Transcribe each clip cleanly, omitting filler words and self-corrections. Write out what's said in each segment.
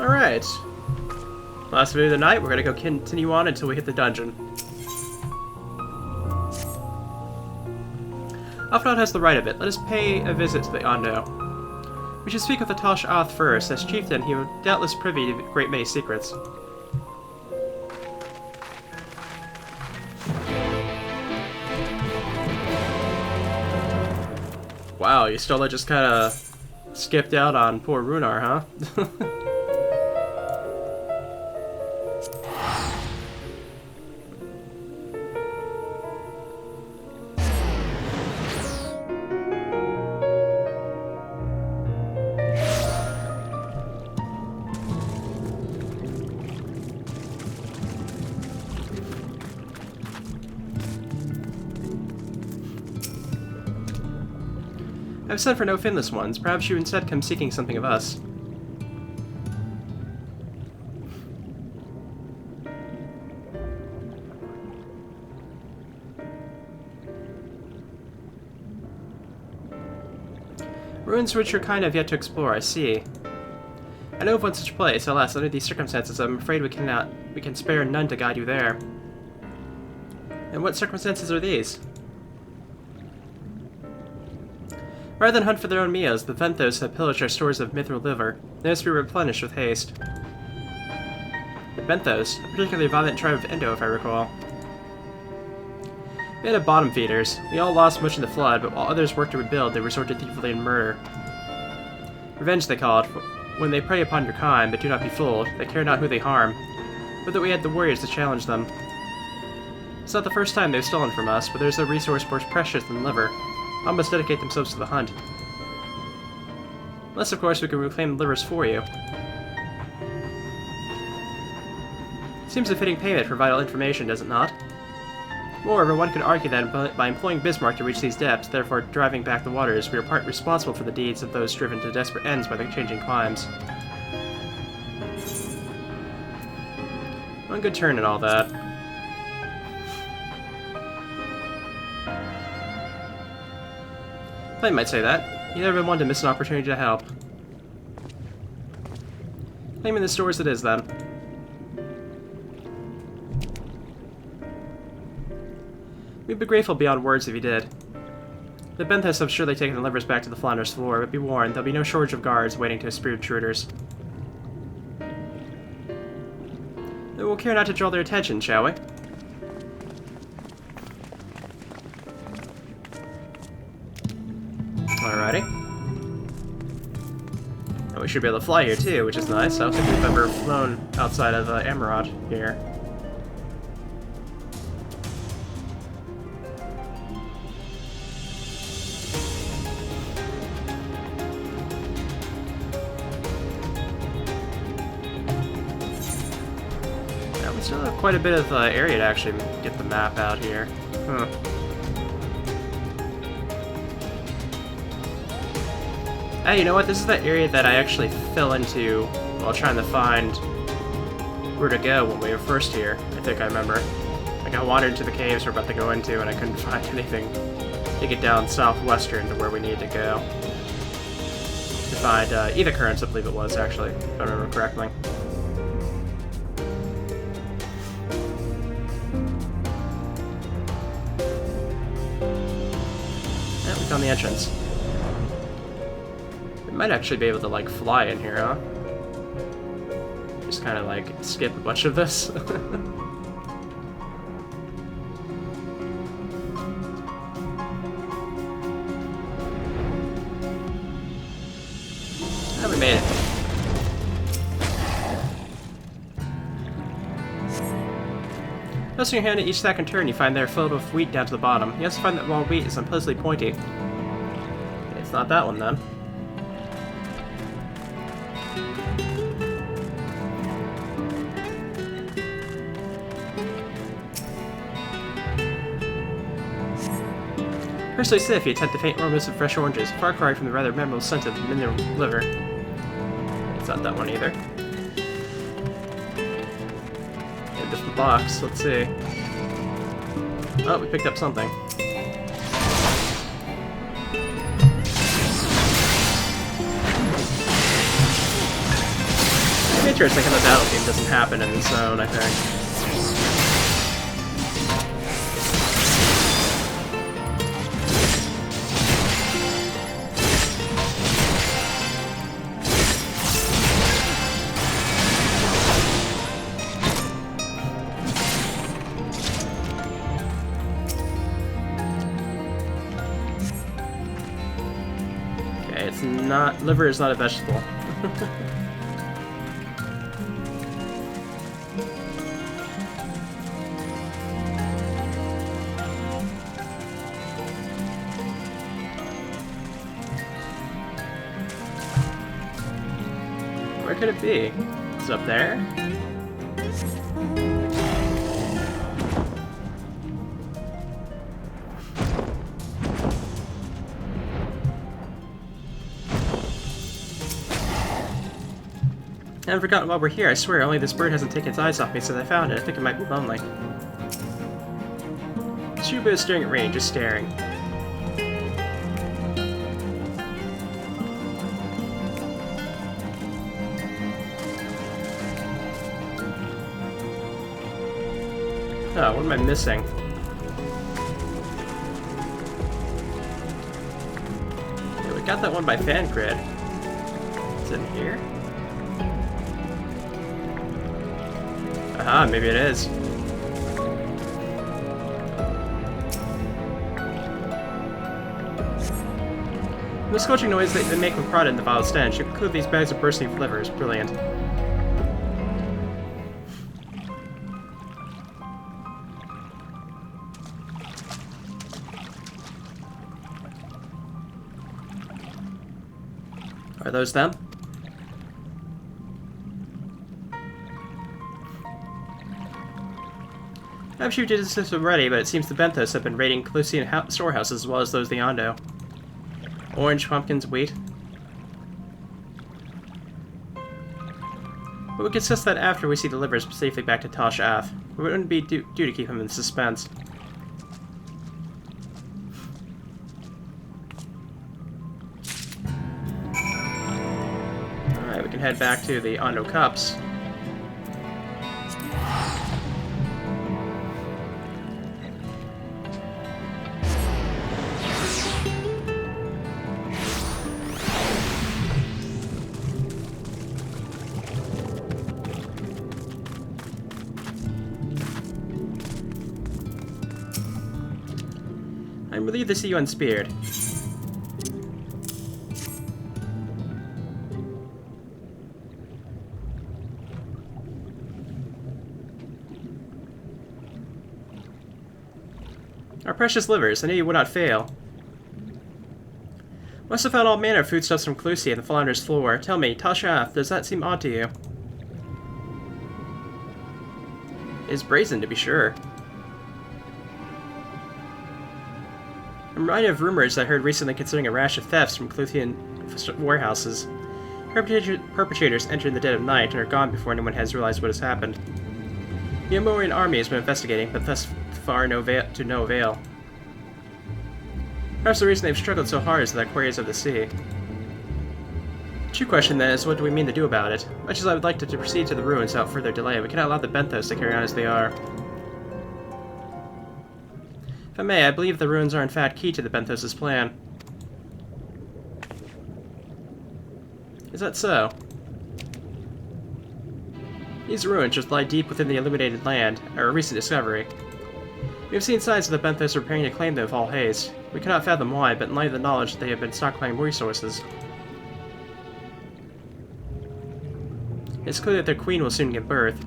Alright. Last video of the night, we're gonna go continue on until we hit the dungeon. Alphanot has the right of it. Let us pay a visit to the Ondo. We should speak with the Tosh Oth first. As chieftain, he will doubtless privy to a great many secrets. Wow, you still just kinda skipped out on poor Runar, huh? I've sent for no finless ones. Perhaps you instead come seeking something of us. Ruins which your kind have yet to explore, I see. I know of one such place. Alas, under these circumstances, I'm afraid we can spare none to guide you there. And what circumstances are these? Rather than hunt for their own meals, the Venthos have pillaged our stores of mithril liver. They must be replenished with haste. The Venthos, a particularly violent tribe of Endo, if I recall. We had bottom feeders. We all lost much in the flood, but while others worked to rebuild, they resorted to thievery and murder. Revenge, they call it. When they prey upon your kind, but do not be fooled, they care not who they harm, but that we had the warriors to challenge them. It's not the first time they've stolen from us, but there's a resource more precious than liver. All must dedicate themselves to the hunt. Unless, of course, we can reclaim the livers for you. Seems a fitting payment for vital information, does it not? Moreover, one could argue that by employing Bismarck to reach these depths, therefore driving back the waters, we are part responsible for the deeds of those driven to desperate ends by the changing climes. One good turn and all that. I might say that. You never been one to miss an opportunity to help. Claiming the stores it is, then. We'd be grateful beyond words if you did. The Benthas have surely taken the livers back to the Flanders floor, but be warned, there'll be no shortage of guards waiting to spear intruders. We'll care not to draw their attention, shall we? Alrighty. And we should be able to fly here too, which is nice. I don't think we've ever flown outside of Emerald here. Yeah, we still have quite a bit of area to actually get the map out here. Huh. Hey, you know what? This is that area that I actually fell into while trying to find where to go when we were first here. I think I remember. Like, I wandered into the caves we're about to go into, and I couldn't find anything to get down southwestern to where we need to go. To find Ether Currents, I believe it was, actually, if I remember correctly. Yeah, we found the entrance. Might actually be able to, like, fly in here, huh? Just kind of, like, skip a bunch of this. Ah, we made it. Pressing your hand at each stack in turn, you find they're filled with wheat down to the bottom. You also find that raw wheat is unpleasantly pointy. It's not that one, then. Personally stiff, you attempt the faint aromas of fresh oranges, far cry from the rather memorable scent of mineral liver. It's not that one either. In a different box, let's see. Oh, we picked up something. interesting how the battle theme doesn't happen in this zone, I think. Okay, it's not... liver is not a vegetable. Where could it be? It's up there? I haven't forgotten why we're here, I swear, only this bird hasn't taken its eyes off me since I found it. I think it might be lonely. Shuba is staring at Rain, just staring. Oh, what am I missing? Yeah, we got that one by fan grid. Is it in here? Aha, maybe it is. The scorching noise they make when prodded in the vile stench, you conclude these bags are bursting with livers. Brilliant. Are those them? I'm sure you did this already, but it seems the Benthos have been raiding Clusian storehouses as well as those of the Ondo. Orange, pumpkins, wheat. But we can discuss that after we see the livers safely back to Tal Sha'ath. It wouldn't be due to keep him in suspense. Alright, we can head back to the Ondo Cups. I'm relieved to see you unspeared. Our precious livers, I knew you would not fail. Must have found all manner of foodstuffs from Clusi on the Flounder's floor. Tell me, Tal Sha'ath, does that seem odd to you? It's brazen, to be sure. I'm reminded of rumors I heard recently concerning a rash of thefts from Cluthian warehouses. Perpetrators enter in the dead of night and are gone before anyone has realized what has happened. The Amorian army has been investigating, but thus far to no avail. Perhaps the reason they've struggled so hard is the Aquarius of the Sea. The true question then is, what do we mean to do about it? Much as I would like to proceed to the ruins without further delay, we cannot allow the Benthos to carry on as they are. If I may, I believe the ruins are in fact key to the Benthos' plan. Is that so? These ruins, which lie deep within the illuminated land, are a recent discovery. We have seen signs of the Benthos preparing to claim them with all haste. We cannot fathom why, but in light of the knowledge that they have been stockpiling resources, it's clear that their queen will soon give birth.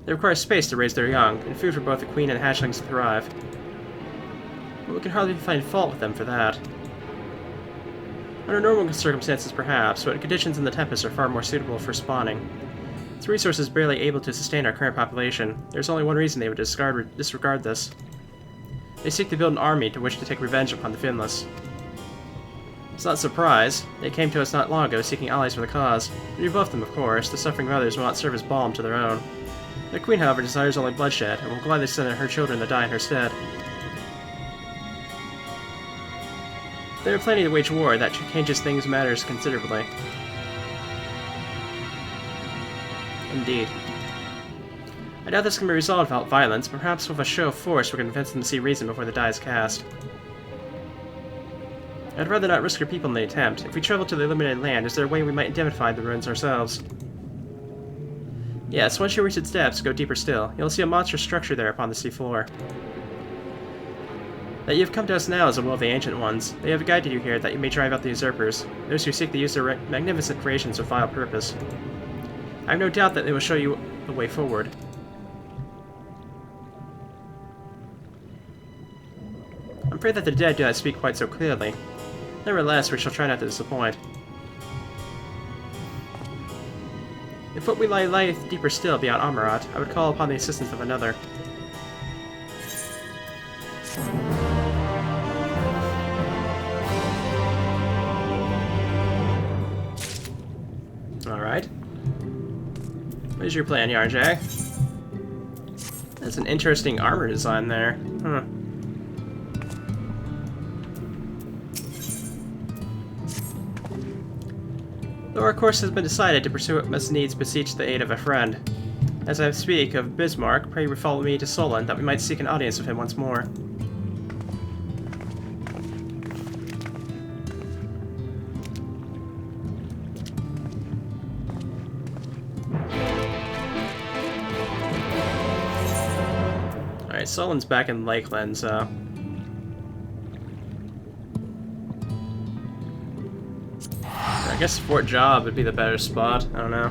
They require space to raise their young, and food for both the queen and hatchlings to thrive. But we can hardly find fault with them for that. Under normal circumstances, perhaps, but conditions in the Tempest are far more suitable for spawning. Its resources barely able to sustain our current population. There's only one reason they would disregard this. They seek to build an army to which to take revenge upon the Finless. It's not a surprise. They came to us not long ago seeking allies for the cause. We rebuffed them, of course. The suffering of others will not serve as balm to their own. The Queen, however, desires only bloodshed, and will gladly send her children to die in her stead. There are plenty to wage war, that changes things matters considerably. Indeed. I doubt this can be resolved without violence, but perhaps with a show of force we can convince them to see reason before the die is cast. I'd rather not risk your people in the attempt. If we travel to the illuminated land, is there a way we might identify the ruins ourselves? Yes, once you reach its depths, go deeper still. You'll see a monstrous structure there upon the seafloor. That you have come to us now is a will of the Ancient Ones. They have guided you here that you may drive out the usurpers, those who seek to use their magnificent creations with vile purpose. I have no doubt that they will show you the way forward. I'm afraid that the dead do not speak quite so clearly. Nevertheless, we shall try not to disappoint. If what we lie deeper still beyond Amarat, I would call upon the assistance of another. Alright. What is your plan, Yarjay? That's an interesting armor design there. Huh. Though our course has been decided, to pursue it must needs beseech the aid of a friend. As I speak of Bismarck, pray follow me to Solon, that we might seek an audience with him once more. Alright, Solon's back in Lakeland, so... I guess Fort Job would be the better spot. I don't know.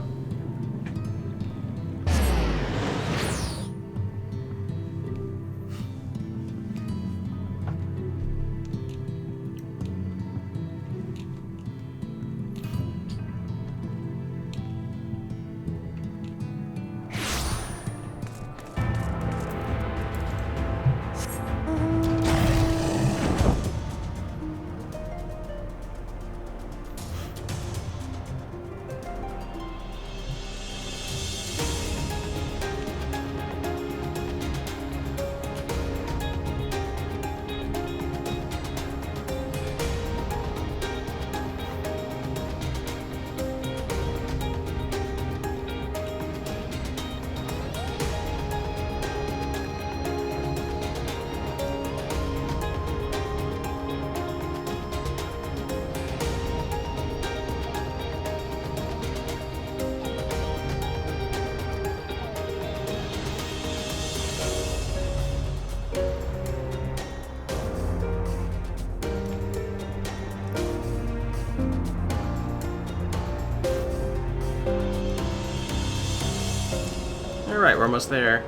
Alright, we're almost there.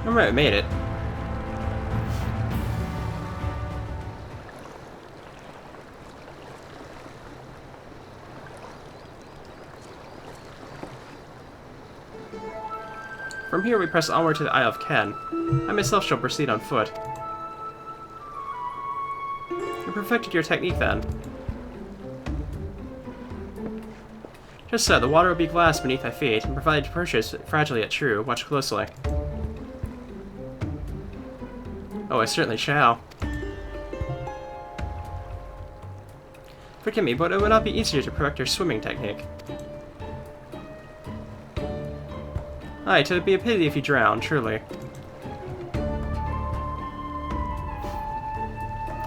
Alright, we made it. From here we press onward to the Isle of Ken. I myself shall proceed on foot. You perfected your technique then. Just so, the water will be glass beneath thy feet, and provided to purchase, fragile yet true. Watch closely. Oh, I certainly shall. Forgive me, but it would not be easier to perfect your swimming technique. Aye, 'twould be a pity if you drowned, truly.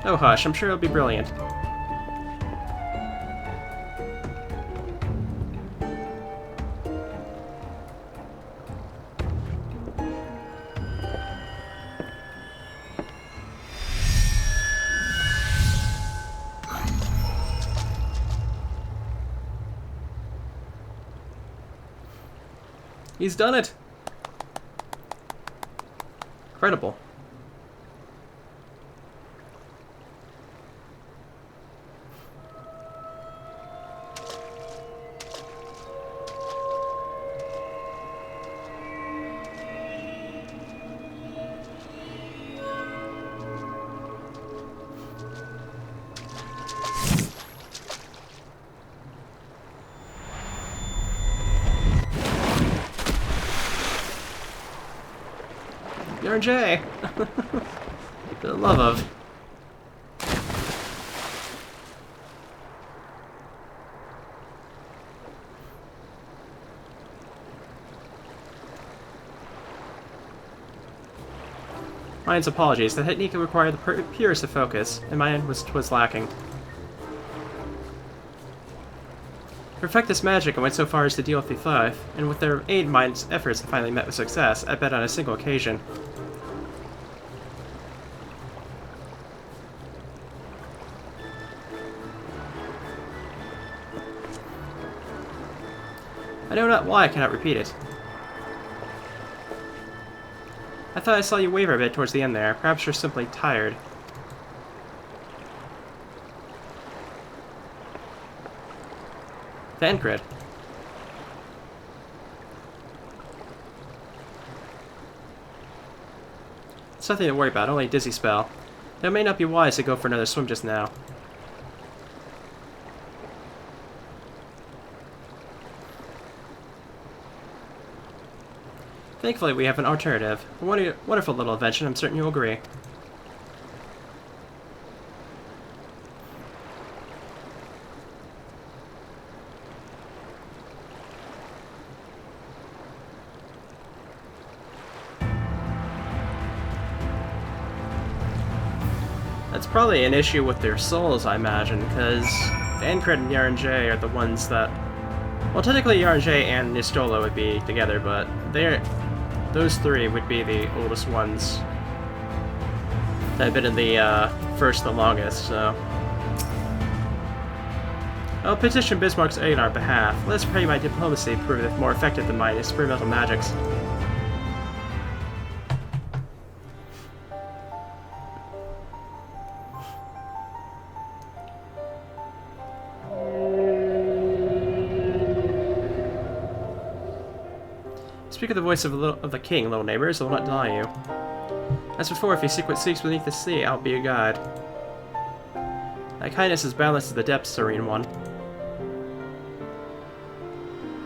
Oh hush, I'm sure it'll be brilliant. He's done it! Incredible. RJ! For the love of. Mine's apologies. The technique required the purest of focus, and mine was lacking. To perfect this magic, I went so far as to deal with the thief, and with their aid, mine's efforts have finally met with success, I bet on a single occasion. I know not why I cannot repeat it. I thought I saw you waver a bit towards the end there. Perhaps you're simply tired. Thancred. It's nothing to worry about, only a dizzy spell. Though it may not be wise to go for another swim just now. Thankfully, we have an alternative. A wonderful little invention, I'm certain you'll agree. That's probably an issue with their souls, I imagine, because Thancred and Yarn-J are the ones that... Well, technically Yarn-J and Nistola would be together, but those three would be the oldest ones that have been in the first the longest, so... I'll petition Bismarck's aid on our behalf. Let us pray my diplomacy prove more effective than my experimental magics. Speak of the voice of the king, little neighbors, I will not deny you. As before, if your secret seeks beneath the sea, I'll be your guide. Thy kindness is boundless to the depths, serene one.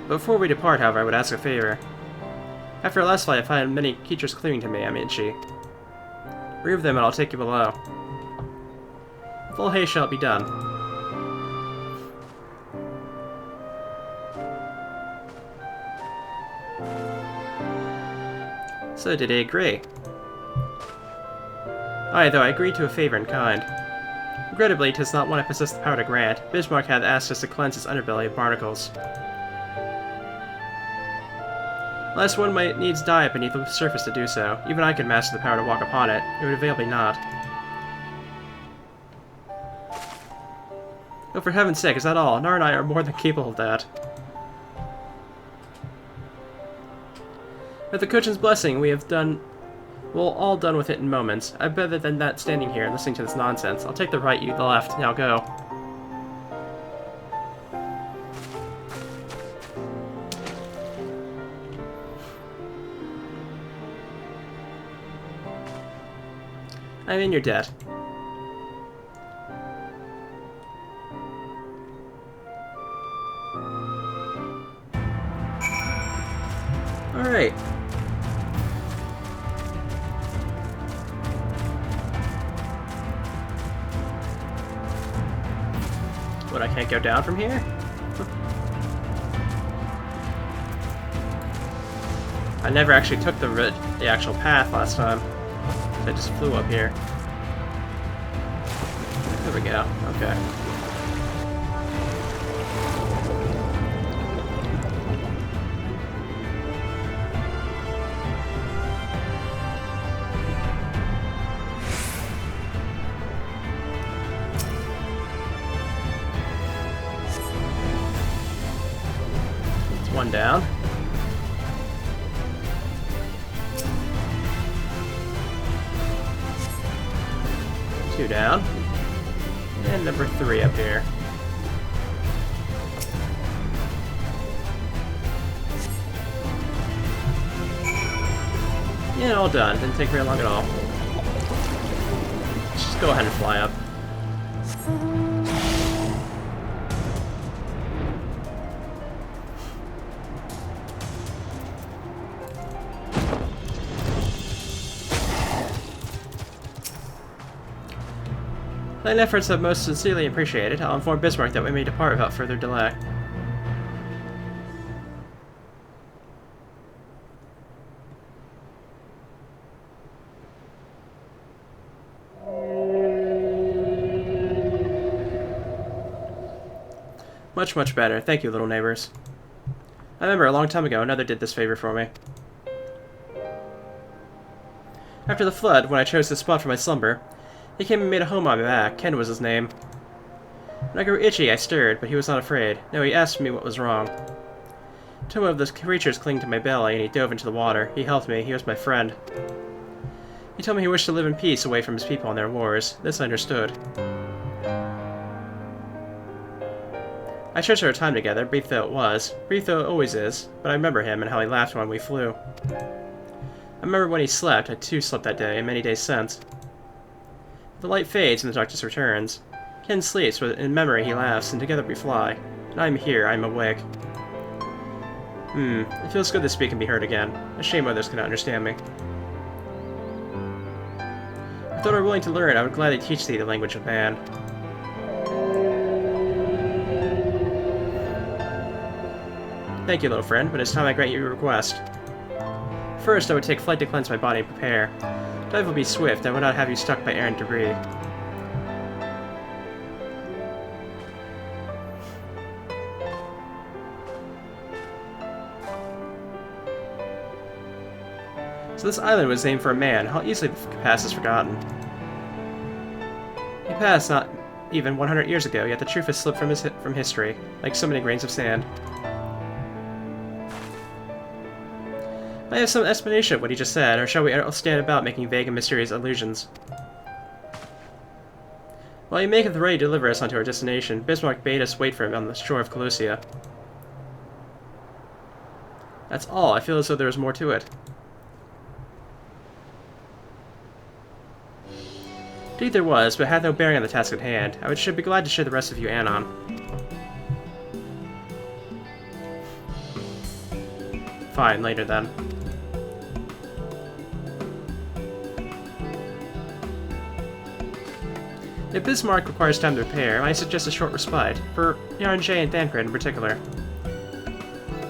Before we depart, however, I would ask a favor. After our last flight, I find many creatures clinging to me, Amici. Remove them and I'll take you below. Full haste shall it be done. So did they agree? Aye, though I agreed to a favor in kind. Regrettably, 'tis not one I possess the power to grant. Bismarck had asked us to cleanse his underbelly of barnacles. Lest one might needs die beneath the surface to do so. Even I could master the power to walk upon it. It would avail me not. Oh, for heaven's sake, is that all? Nar and I are more than capable of that. With the Kuchin's blessing, we're all done with it in moments. I'm better than that standing here and listening to this nonsense. I'll take the right, you the left. Now go. I'm in your debt. Alright. What, I can't go down from here? I never actually took the actual path last time. I just flew up here. There we go. Okay. It's one down. Two down. And number 3 up here. Yeah, all done. Didn't take very long at all. Let's just go ahead and fly up. Kind efforts are most sincerely appreciated. I'll inform Bismarck that we may depart without further delay. Much, much better. Thank you, little neighbors. I remember a long time ago, another did this favor for me. After the flood, when I chose this spot for my slumber, he came and made a home on my back. Ken was his name. When I grew itchy, I stirred, but he was not afraid. No, he asked me what was wrong. Two of the creatures clinged to my belly, and he dove into the water. He helped me. He was my friend. He told me he wished to live in peace away from his people and their wars. This I understood. I cherished our time together, brief though it was. Brief though it always is, but I remember him and how he laughed when we flew. I remember when he slept. I too slept that day, and many days since. The light fades and the darkness returns. Ken sleeps, but in memory he laughs, and together we fly. And I am here, I am awake. It feels good to speak and be heard again. A shame others cannot understand me. If thou were willing to learn, I would gladly teach thee the language of man. Thank you, little friend, but it's time I grant you your request. First, I would take flight to cleanse my body and prepare. Dive will be swift, I would not have you stuck by errant debris. So this island was named for a man. How easily the past is forgotten. He passed not even 100 years ago, yet the truth has slipped from history, like so many grains of sand. I have some explanation of what he just said, or shall we all stand about making vague and mysterious allusions? While he maketh ready to deliver us unto our destination, Bismarck bade us wait for him on the shore of Colossia. That's all. I feel as though there is more to it. Indeed there was, but it had no bearing on the task at hand. I should be glad to share the rest of you Anon. Fine, later then. If Bismarck requires time to prepare, I suggest a short respite, for Syaoranvee and Thancred in particular.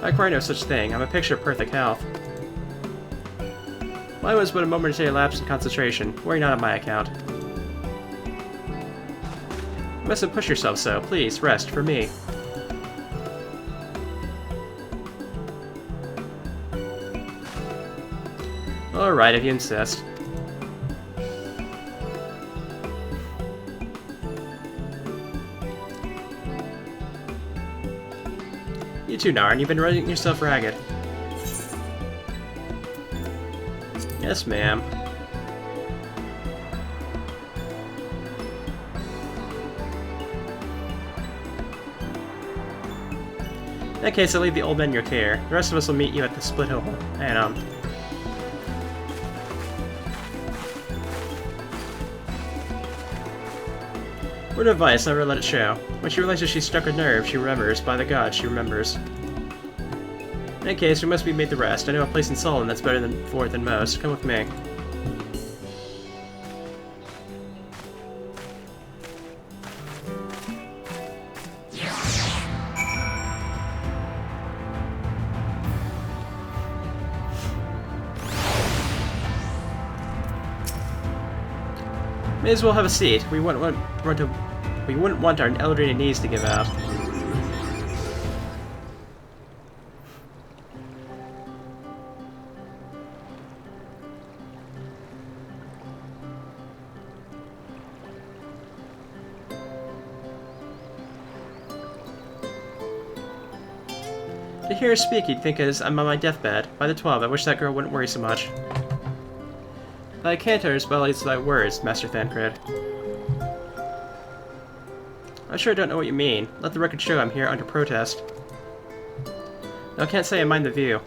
I require no such thing. I'm a picture of perfect health. Mine was but a momentary lapse in concentration. Worry not on my account. You mustn't push yourself so. Please, rest, for me. Alright, if you insist. You too, Narn. You've been running yourself ragged. Yes, ma'am. In that case, I'll leave the old men in your care. The rest of us will meet you at the split hill. And, word of advice, never let it show. When she realizes she's struck a nerve, she remembers. By the gods, she remembers. In that case, we must be made the rest. I know a place in Solon that's better than most. Come with me. May as well have a seat. We wouldn't want our elevated knees to give out. To hear her speak, you'd think as I'm on my deathbed. By the 12, I wish that girl wouldn't worry so much. Thy cantors bellies thy words, Master Thancred. I'm sure I don't know what you mean. Let the record show I'm here under protest. No, I can't say I mind the view.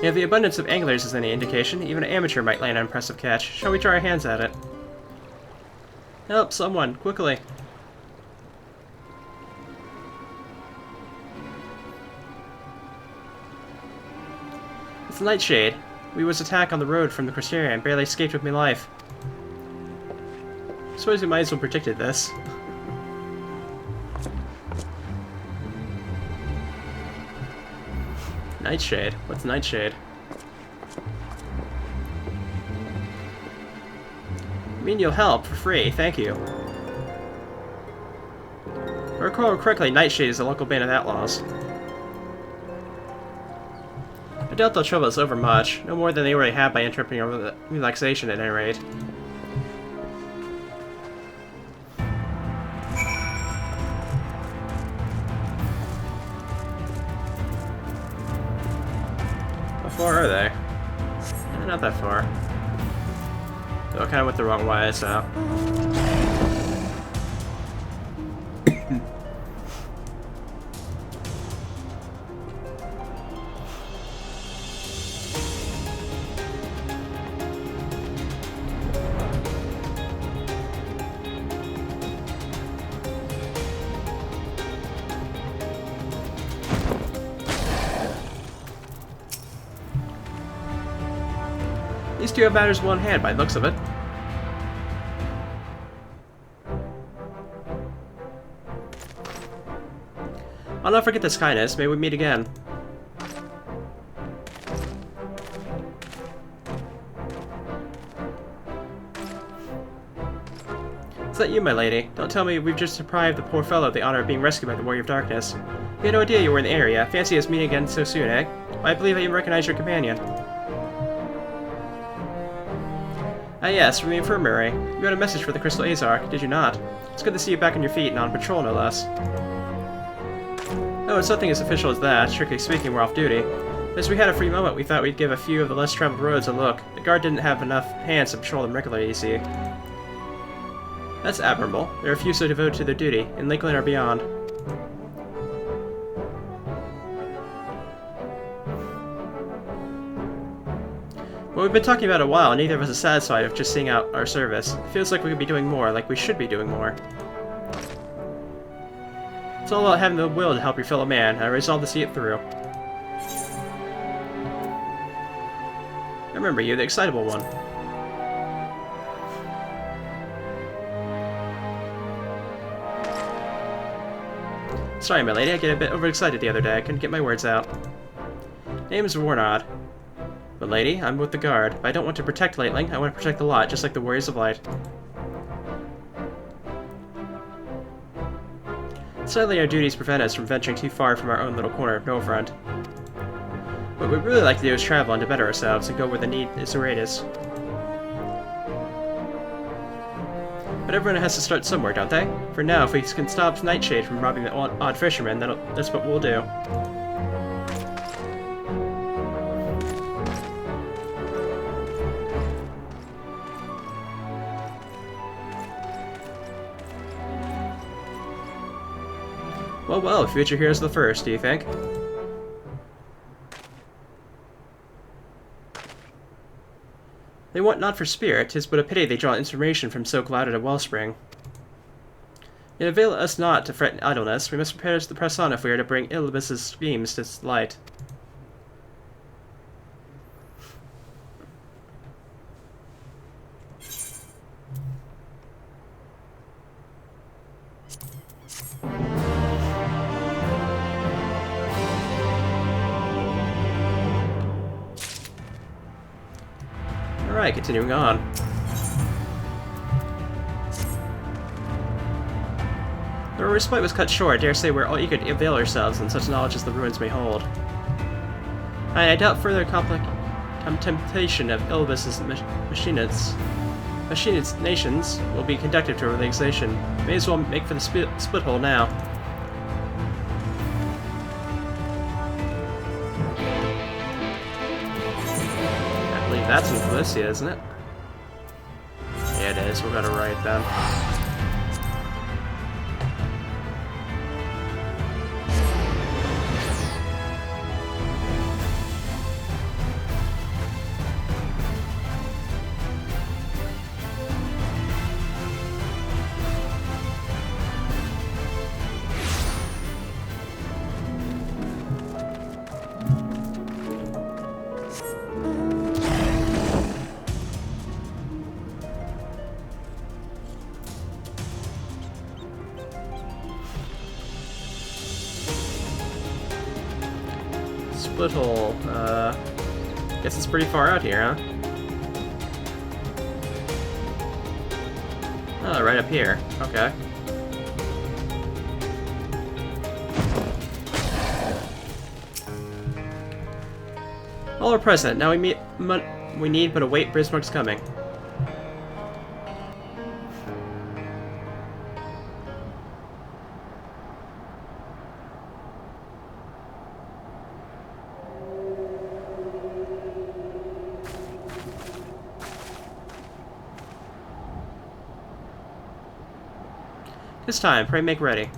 If the abundance of anglers is any indication, even an amateur might land an impressive catch. Shall we try our hands at it? Help, someone, quickly! It's Nightshade. We was attacked on the road from the Crystarium and barely escaped with my life. Suppose we might as well predicted this. Nightshade? What's Nightshade? I mean, you'll help for free, thank you. If I recall correctly, Nightshade is a local band of outlaws. I doubt they'll trouble us over much, no more than they already have by interrupting our relaxation at any rate. How far are they? Not that far. Though I kind of went the wrong way, so... These two have matters in one hand, by the looks of it. I'll not forget this kindness. May we meet again. Is that you, my lady? Don't tell me we've just deprived the poor fellow of the honor of being rescued by the Warrior of Darkness. We had no idea you were in the area. Fancy us meeting again so soon, eh? Why, I believe I even recognize your companion. Ah yes, from the infirmary. You had a message for the Crystal Azarch, did you not? It's good to see you back on your feet and on patrol, no less. Oh, it's nothing as official as that. Strictly speaking, we're off duty. As we had a free moment, we thought we'd give a few of the less traveled roads a look. The guard didn't have enough hands to patrol them regularly, you see. That's admirable. There are a few so devoted to their duty, in Lakeland or beyond. Well, we've been talking about it a while, and neither of us is satisfied with just seeing out our service. It feels like we could be doing more, like we should be doing more. It's all about having the will to help your fellow man, and I resolve to see it through. I remember you, the excitable one. Sorry, my lady, I get a bit overexcited the other day. I couldn't get my words out. Name's Warnod. But lady, I'm with the guard. But I don't want to protect Lightling, I want to protect the lot, just like the Warriors of Light. Sadly, our duties prevent us from venturing too far from our own little corner of Northrend. What we'd really like to do is travel and to better ourselves and go where the need is greatest. But everyone has to start somewhere, don't they? For now, if we can stop Nightshade from robbing the odd fisherman, that's what we'll do. Well, well, future heroes the first, do you think? They want not for spirit, 'tis but a pity they draw inspiration from so clouded a wellspring. It avail us not to fret in idleness, we must prepare to press on if we are to bring Ilibis's schemes to light. Alright, continuing on. Though our respite was cut short, I dare say we're all eager to avail ourselves in such knowledge as the ruins may hold. I doubt further temptation of Ilibis's machinist nations will be conductive to our relaxation. May as well make for the split hole now. That's in Felicia, isn't it? Yeah, it is. We'll go to right then. split hole. Guess it's pretty far out here, huh? Oh, right up here. Okay. All are present. Now we need but await Bismarck's coming. This time, pray make ready.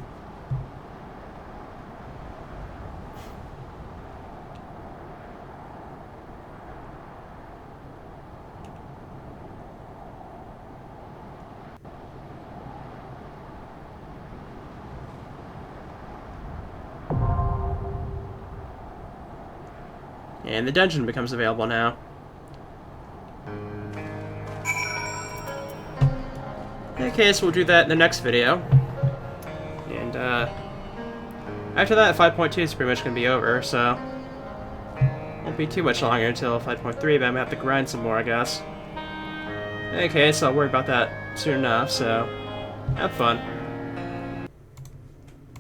And the dungeon becomes available now. Okay, so we'll do that in the next video. And, after that, 5.2 is pretty much going to be over, so... won't be too much longer until 5.3, but I'm going to have to grind some more, I guess. Okay, so I'll worry about that soon enough, so... have fun.